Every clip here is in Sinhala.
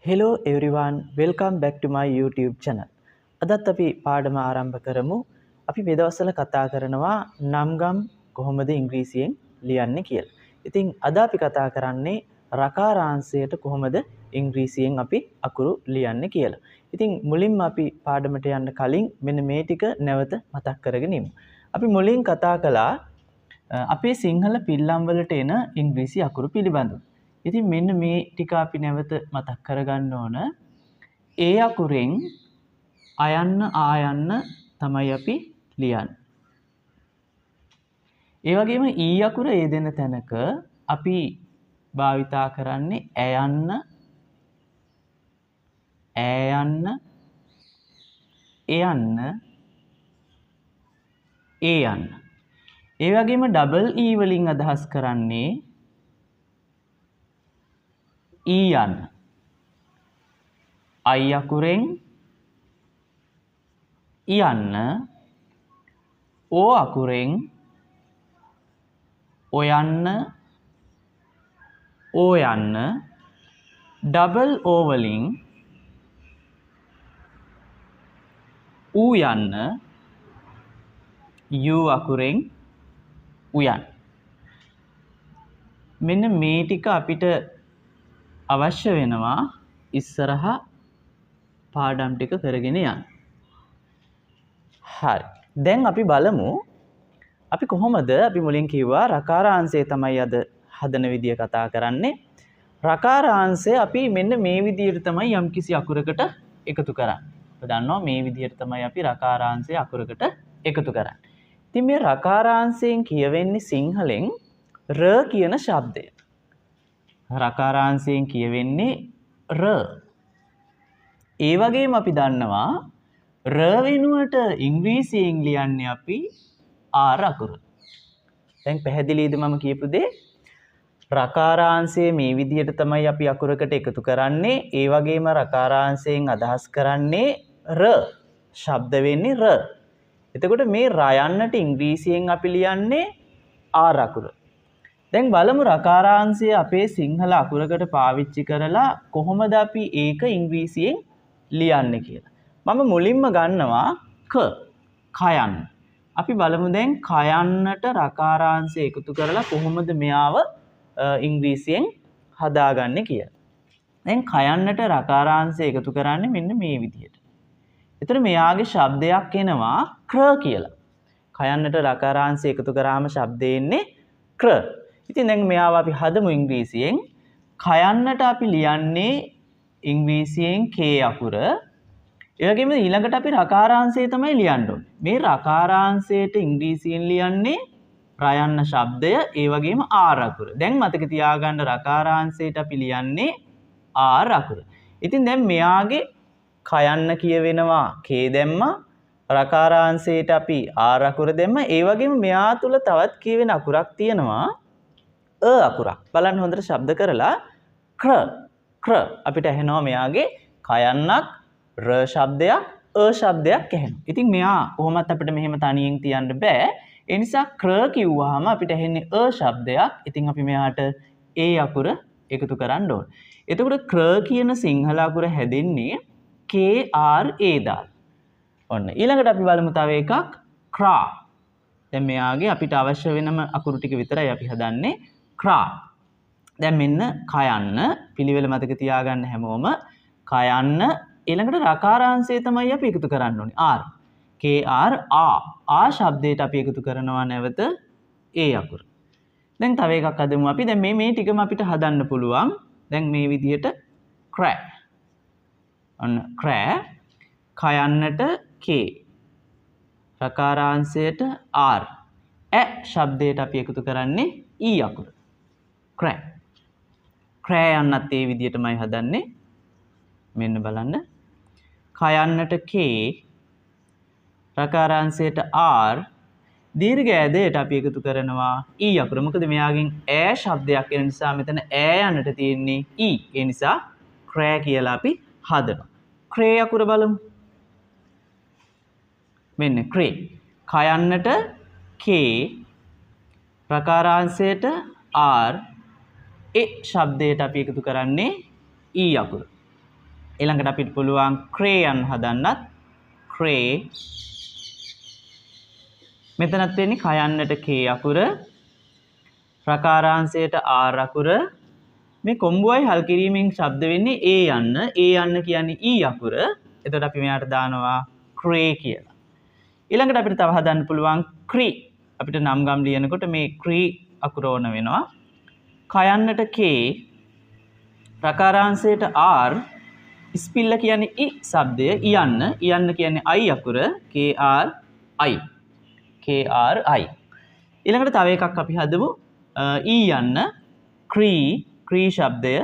Hello everyone, welcome back to my YouTube channel. අදත් අපි පාඩම ආරම්භ කරමු. අපි මේ දවස්වල කතා කරනවා නම් ගම් කොහොමද ඉංග්‍රීසියෙන් ලියන්නේ කියලා. ඉතින් අද අපි කතා කරන්නේ රකාරාංශයට කොහොමද ඉංග්‍රීසියෙන් අපි අකුරු ලියන්නේ කියලා. ඉතින් මුලින්ම අපි පාඩමට යන්න කලින් මෙන්න මේ ටික නැවත මතක් කරගෙන ඉමු. අපි මුලින් කතා කළා අපේ සිංහල පිල්ලම් වලට එන ඉංග්‍රීසි අකුරු පිළිබඳව. ඉතින් මෙන්න මේ ටික අපි නැවත මතක් කරගන්න ඕන. ඒ අකුරෙන් අයන්න ආයන්න තමයි අපි ලියන්නේ. ඒ වගේම ඊ අකුර යෙදෙන තැනක අපි භාවිතා කරන්නේ ඇයන්න, ඈයන්න, එයන්න, ඒයන්න. ඒ වගේම ඩබල් ඊ වලින් අදහස් කරන්නේ ඊයන්න. අයි අකුරෙන් ඉයන්න, ඕ අකුරෙන් ඔයන්න, ඕයන්න, ඩබල් ඕ වලින් ඌයන්න, යු අකුරෙන් උයන්. මෙන්න මේ ටික අපිට අවශ්‍ය වෙනවා ඉස්සරහා පාඩම් ටික කරගෙන යන්න. හරි. දැන් අපි බලමු අපි කොහොමද අපි මුලින් කිව්වා රකාරාංශය තමයි අද හදන විදිය කතා කරන්නේ. රකාරාංශය අපි මෙන්න මේ විදියට තමයි යම්කිසි අකුරකට එකතු කරන්නේ. ඔබ දන්නවා මේ විදියට තමයි අපි රකාරාංශය අකුරකට එකතු කරන්නේ. ඉතින් මේ රකාරාංශයෙන් කියවෙන්නේ සිංහලෙන් ර කියන ශබ්දය. රකාරාංශයෙන් කියවෙන්නේ ර. ඒ වගේම අපි දන්නවා ර වෙනුවට ඉංග්‍රීසියෙන් ලියන්නේ අපි ආර් අකුර. දැන් පැහැදිලිද මම කියපු දේ? රකාරාංශය මේ විදිහට තමයි අපි අකුරකට එකතු කරන්නේ. ඒ වගේම රකාරාංශයෙන් අදහස් කරන්නේ ර. ශබ්ද වෙන්නේ ර. එතකොට මේ ර යන්නට ඉංග්‍රීසියෙන් අපි ලියන්නේ ආර් අකුර. දැන් බලමු රකාරාංශය අපේ සිංහල අකුරකට පාවිච්චි කරලා කොහොමද අපි ඒක ඉංග්‍රීසියෙන් ලියන්නේ කියලා. මම මුලින්ම ගන්නවා කයන්න. අපි බලමු දැන් කයන්නට රකාරාංශය එකතු කරලා කොහොමද මෙයාව ඉංග්‍රීසියෙන් හදාගන්නේ කියලා. දැන් කයන්නට රකාරාංශය එකතු කරන්නේ මෙන්න මේ විදිහට. එතකොට මෙයාගේ ශබ්දයක් එනවා ක්‍ර කියලා. කයන්නට රකාරාංශය එකතු කරාම ශබ්දය එන්නේ ක්‍ර. ඉතින් දැන් මෙයාව අපි හදමු ඉංග්‍රීසියෙන්. කයන්නට අපි ලියන්නේ ඉංග්‍රීසියෙන් K අකුර. ඒ වගේම ඊළඟට අපි රකාරාංශය තමයි ලියන්න ඕනේ. මේ රකාරාංශයට ඉංග්‍රීසියෙන් ලියන්නේ රයන්න ශබ්දය, ඒ වගේම ආර් අකුර. දැන් මතක තියාගන්න රකාරාංශයට අපි ලියන්නේ ආර් අකුර. ඉතින් දැන් මෙයාගේ කයන්න කියවෙනවා K දැම්මා. රකාරාංශයට අපි ආර් අකුර දැම්මා. ඒ වගේම මෙයා තුල තවත් කියවෙන අකුරක් තියෙනවා අකුරක්. බලන්න හොඳට ශබ්ද කරලා ක්‍ර අපිට ඇහෙනවා මෙයාගේ කයන්නක් ර ශබ්දයක් ශබ්දයක් ඇහෙනවා. ඉතින් මෙයා කොහොමත් අපිට මෙහෙම තනියෙන් තියන්න බෑ. ඒ නිසා ක්‍ර කිව්වහම අපිට ඇහෙන්නේ ශබ්දයක්. ඉතින් අපි මෙයාට ඒ අකුර එකතු කරන්න ඕන. එතකොට ක්‍ර කියන සිංහල අකුර හැදෙන්නේ KRA දාලා. ඔන්න ඊළඟට අපි බලමු තව එකක් ක්‍රා. දැන් මෙයාගේ අපිට අවශ්‍ය වෙනම අකුරු ටික විතරයි අපි හදන්නේ ක්‍රා. දැන් මෙන්න කයන්න පිළිවෙල මතක තියාගන්න හැමෝම කයන්න ඊළඟට රකාරාංශය තමයි අපි එකතු කරන්න ඕනේ R. KR ආ ශබ්දයට අපි එකතු කරනවා නැවත ඒ අකුර. දැන් තව එකක් හදමු අපි. දැන් මේ ටිකම අපිට හදන්න පුළුවන්. දැන් මේ විදිහට ක්‍රෑ. ඔන්න ක්‍රෑ කයන්නට K රකාරාංශයට R ශබ්දයට අපි එකතු කරන්නේ E අකුර. ක්‍රෑ. ක්‍රෑ යන්නත් ඒ විදිහටමයි හදන්නේ. මෙන්න බලන්න. කයන්නට K රකාරාංශයට R දීර්ඝ ඇදයට අපි එකතු කරනවා E අකුර. මොකද මෙයාගෙන් ඈ ශබ්දයක් එන නිසා මෙතන ඈ යන්නට තියෙන්නේ E. ඒ නිසා ක්‍රෑ කියලා අපි හදනවා. ක්‍රේ අකුර බලමු. මෙන්න ක්‍රේ. කයන්නට K රකාරාංශයට R ශබ්දයට අපි එකතු කරන්නේ E අකුර. ඊළඟට අපිට පුළුවන් crayon හදන්නත්. cray. මෙතනත් වෙන්නේ කයන්නට k අකුර. ප්‍රකාරාංශයට r අකුර. මේ කොම්බුවයි හල් කිරීමෙන් ශබ්ද වෙන්නේ a යන්න. a යන්න කියන්නේ e අකුර. එතකොට අපි මෙයාට දානවා cray කියලා. ඊළඟට අපිට තව හදන්න පුළුවන් ක්‍රි. අපිට නම් ගම් ලියනකොට මේ ක්‍රි අකුර ඕන වෙනවා. කයන්නට k, ප්‍රකාරාංශයට r, ස්පිල්ල කියන්නේ i ශබ්දය, ඉයන්න. ඉයන්න කියන්නේ i අකුර, kri. kri. ඊළඟට තව එකක් අපි හදමු e යන්න. ක්‍රී. ක්‍රී ශබ්දය.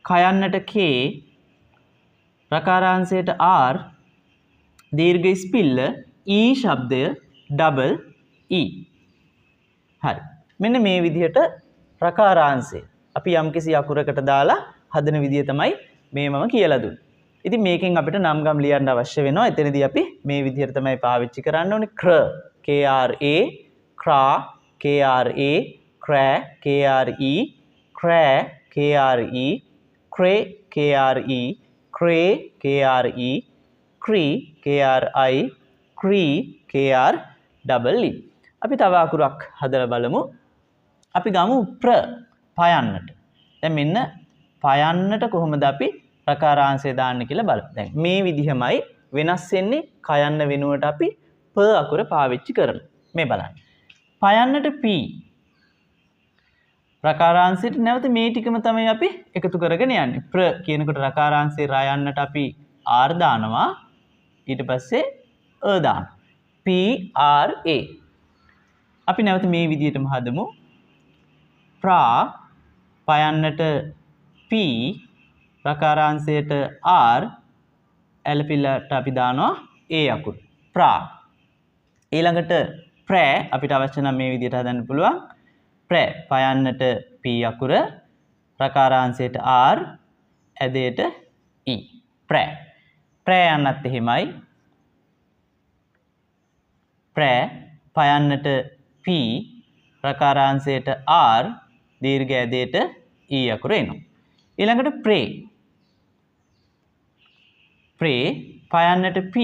කයන්නට k, ප්‍රකාරාංශයට r, දීර්ඝ ස්පිල්ල e ශබ්දය, ඩබල් e. හරි. මෙන්න මේ විදිහට ප්‍රකාරාංශය අපි යම්කිසි අකුරකට දාලා හදන විදිය තමයි මේ මම කියලා දුන්නේ. ඉතින් මේකෙන් අපිට නම් ගම් ලියන්න අවශ්‍ය වෙනවා. එතනදී අපි මේ විදිහට තමයි පාවිච්චි කරන්න ඕනේ. ක්‍ර, kra, ක්‍රා, kra, ක්‍රෑ, kre, ක්‍රෑ, kre, ක්‍රේ, kre, ක්‍රේ, kre, ක්‍රී, kri, ක්‍රී, kr, අපි තව අකුරක් හදලා බලමු. අපි ගමු ප්‍ර, පයන්නට. දැන් මෙන්න පයන්නට කොහොමද අපි ප්‍රකාරාංශය දාන්න කියලා බලමු. දැන් මේ විදිහමයි වෙනස් වෙන්නේ. කයන්න වෙනුවට අපි ප අකුර පාවිච්චි කරනවා. මේ බලන්න. පයන්නට p, ප්‍රකාරාංශයට නැවත මේ ටිකම තමයි අපි එකතු කරගෙන යන්නේ. ප්‍ර කියනකොට ප්‍රකාරාංශේ රයන්නට අපි r දානවා. ඊට පස්සේ අ දානවා. p r a. අපි නැවත මේ විදිහටම හදමු. ප්‍රා, පයන්නට p, ප්‍රකාරාංශයට r, ඇලපිල්ලට අපි දානවා a අකුර. ප්‍රා. ඊළඟට ප්‍රෑ අපිට අවශ්‍ය නම් මේ විදිහට හදන්න පුළුවන්. ප්‍රෑ, පයන්නට p අකුර, ප්‍රකාරාංශයට r, ඇදයට e. ප්‍රෑ. ප්‍රෑ යන්නත් එහෙමයි. ප්‍රෑ, පයන්නට p, ප්‍රකාරාංශයට r, දීර්ඝ ඇදයට e අකුර එනවා. ඊළඟට ප්‍රේ. ප්‍රේ, පයන්නට p,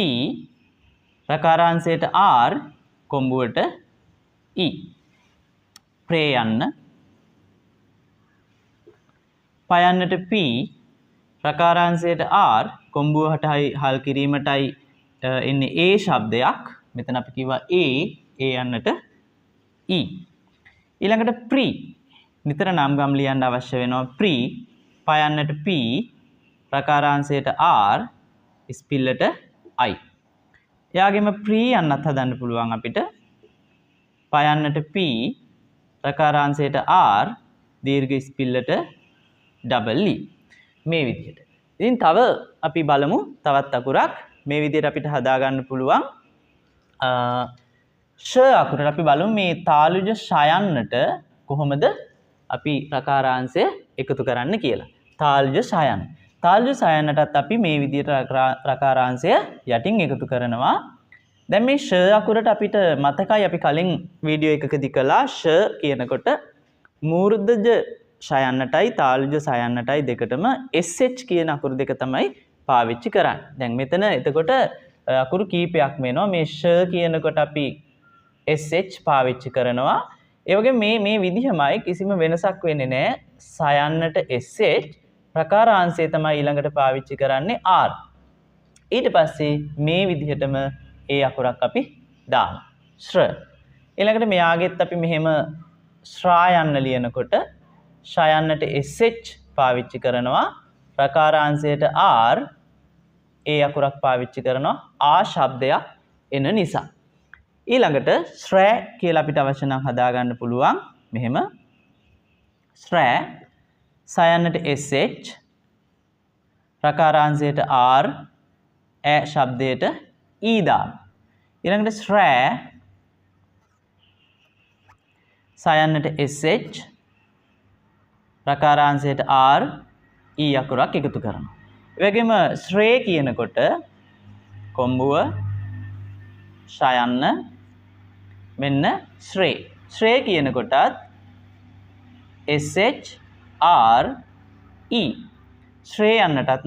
ප්‍රකාරාංශයට r, කොම්බුවට e. ප්‍රේ යන්න. පයන්නට p, ප්‍රකාරාංශයට r, කොම්බුවටයි හල් කිරීමටයි එන්නේ a ශබ්දයක්. මෙතන අපි කිව්වා a යන්නට e. ඊළඟට ප්‍රී. නිතර නම් ගම් ලියන්න අවශ්‍ය වෙනවා. ප්‍රී, පයන්නට p, ප්‍රකාරාංශයට r, ස්පිල්ලට i. එයාගෙම ප්‍රී යන්නත් හදන්න පුළුවන් අපිට. පයන්නට p, ප්‍රකාරාංශයට r, දීර්ඝ ස්පිල්ලට ඩබල් e. මේ විදිහට. ඉතින් තව අපි බලමු තවත් අකුරක්. මේ විදිහට අපිට හදාගන්න පුළුවන්. ෂ අකුරට අපි බලමු මේ තාලුජ ෂයන්නට කොහොමද අපි ප්‍රකාරාංශය එකතු කරන්න කියලා. තාලුජ ෂයන්. තාලුජ ෂයන්නටත් අපි මේ විදිහට ප්‍රකාරාංශය යටින් එකතු කරනවා. දැන් මේ ෂ අකුරට අපිට මතකයි අපි කලින් වීඩියෝ එකකදී කළා ෂ කියනකොට මූර්ධජ ෂයන්නටයි තාලුජ ෂයන්නටයි දෙකටම sh කියන අකුරු දෙක තමයි පාවිච්චි කරන්නේ. දැන් මෙතන එතකොට අකුරු කීපයක් වෙනවා. මේ ෂ කියනකොට අපි sh පාවිච්චි කරනවා. ඒ වගේ මේ විදිහමයි කිසිම වෙනසක් වෙන්නේ නැහැ. සයන්නට sh, ප්‍රකාරාංශය තමයි ඊළඟට පාවිච්චි කරන්නේ r. ඊට පස්සේ මේ විදිහටම ඒ අකුරක් අපි දානවා. ශ්‍ර. ඊළඟට මෙයාගෙත් අපි මෙහෙම ශ්‍රා යන්න ලියනකොට ෂයන්නට sh පාවිච්චි කරනවා. ප්‍රකාරාංශයට r, ඒ අකුරක් පාවිච්චි කරනවා ආ ශබ්දයක් එන නිසා. ඊළඟට ශ්‍රෑ කියලා අපිට අවශ්‍ය නම් හදාගන්න පුළුවන්. මෙහෙම ශ්‍රෑ, සයන්නට sh, ප්‍රකාරාංශයට r, ඈ ශබ්දයට e දාන. ඊළඟට ශ්‍රෑ, සයන්නට sh, ප්‍රකාරාංශයට r, e අකුරක් එකතු කරනවා. ඒ වගේම ශ්‍රේ කියනකොට කොම්බුව ෂයන්න මෙන්න ශ්‍රේ. ශ්‍රේ කියනකොටත් sh, r, E. ශ්‍රේ යන්නටත්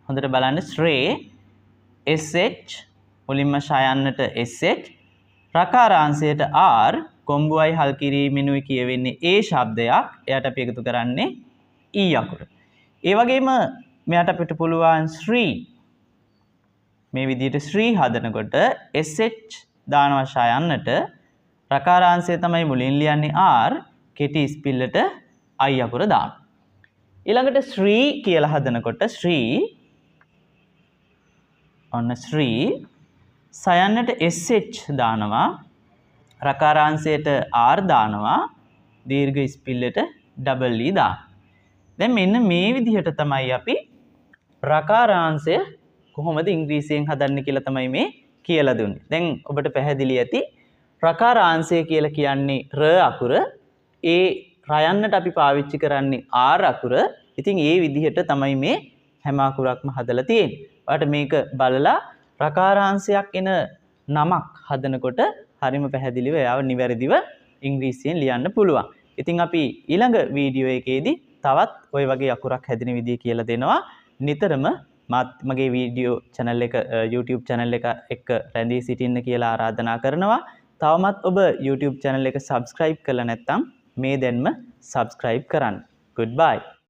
හොඳට බලන්න ශ්‍රේ SH මුලින්ම ෂ යන්නට SH රකාරාංශයට R කොම්බුවයි හල් කිරීමෙනුයි කියවෙන්නේ ඒ ශබ්දයක්. එයාට අපි එකතු කරන්නේ E අකුර. ඒ වගේම මෙයාට අපිට පුළුවන් ශ්‍රී මේ විදිහට ශ්‍රී හදනකොට SH දානවා ෂ යන්නට රකාරාංශය තමයි මුලින් ලියන්නේ R කෙටි ස්පිල්ලට I අකුර දාන්න. ඊළඟට ශ්‍රී කියලා හදනකොට ශ්‍රී ඔන්න ශ්‍රී සයන්නට SH දානවා රකාරාංශයට R දානවා දීර්ඝ ස්පිල්ලට ඩබල් E දාන්න. දැන් මෙන්න මේ විදිහට තමයි අපි රකාරාංශය කොහොමද ඉංග්‍රීසියෙන් හදන්නේ කියලා තමයි මේ කියලා දුන්නේ. දැන් ඔබට පැහැදිලි ඇති රකාරාංශය කියලා කියන්නේ ර අකුර ඒ රයන්නට අපි පාවිච්චි කරන්නේ R අකුර. ඉතින් ඒ විදිහට තමයි මේ හැම අකුරක්ම හදලා තියෙන්නේ. ඔයාලට මේක බලලා රකාරාංශයක් එන නමක් හදනකොට හරිම පැහැදිලිව එයාව නිවැරදිව ඉංග්‍රීසියෙන් ලියන්න පුළුවන්. ඉතින් අපි ඊළඟ වීඩියෝ එකේදී තවත් ওই වගේ අකුරක් හැදෙන විදිය කියලා දෙනවා. නිතරම මගේ වීඩියෝ channel එක YouTube channel එක එක්ක රැඳී සිටින්න කියලා ආරාධනා කරනවා. තවමත් ඔබ YouTube channel එක subscribe කරලා නැත්නම් මේ දැන්ම subscribe කරන්න. Goodbye.